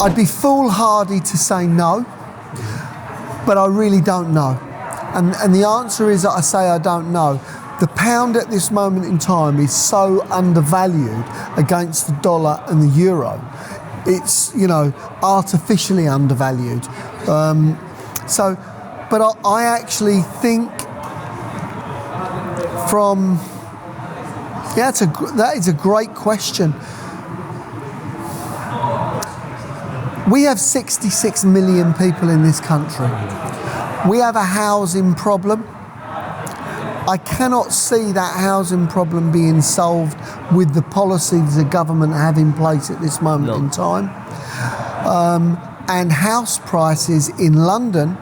I'd be foolhardy to say no, but I really don't know. And the answer is that I say I don't know. The pound at this moment in time is so undervalued against the dollar and the euro. It's, artificially undervalued. But I actually think that is a great question. We have 66 million people in this country. We have a housing problem. I cannot see that housing problem being solved with the policies the government have in place at this moment in time. And house prices in London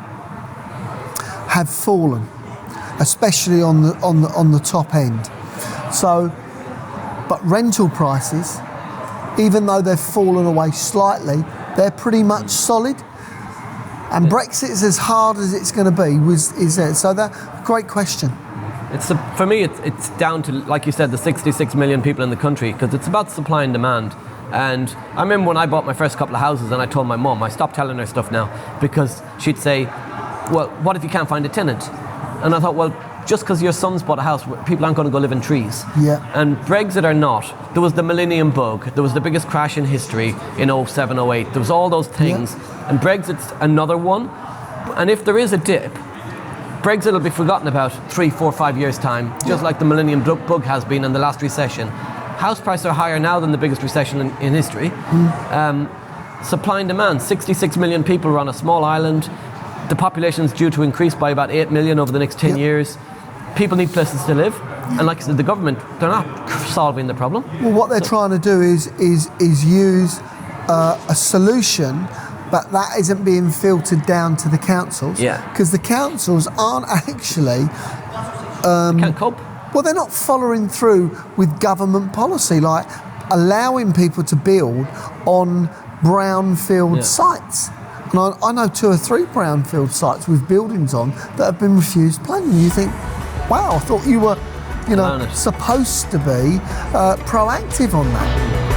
have fallen, especially on the top end. So, but rental prices, even though they've fallen away slightly, they're pretty much solid. And Brexit is as hard as it's going to be. Is there? So that great question. For me, it's down to, like you said, the 66 million people in the country, because it's about supply and demand. And I remember when I bought my first couple of houses and I told my mum, I stopped telling her stuff now, because she'd say, well, what if you can't find a tenant? And I thought, well, just because your son's bought a house, people aren't going to go live in trees. Yeah. And Brexit or not, there was the millennium bug, there was the biggest crash in history in 07, 08, there was all those things. Yeah. And Brexit's another one. And if there is a dip, Brexit will be forgotten about 3, 4, 5 years' time, just like the millennium bug has been in the last recession. House prices are higher now than the biggest recession in history. Supply and demand, 66 million people are on a small island. The population is due to increase by about 8 million over the next 10 years. People need places to live. And like I said, the government, they're not solving the problem. Well, what they're trying to do is use a solution, but that isn't being filtered down to the councils. Yeah. Because the councils aren't actually... they can't cope. Well, they're not following through with government policy, like allowing people to build on brownfield sites. And I know 2 or 3 brownfield sites with buildings on that have been refused planning. You think, wow, I thought you were, supposed to be proactive on that.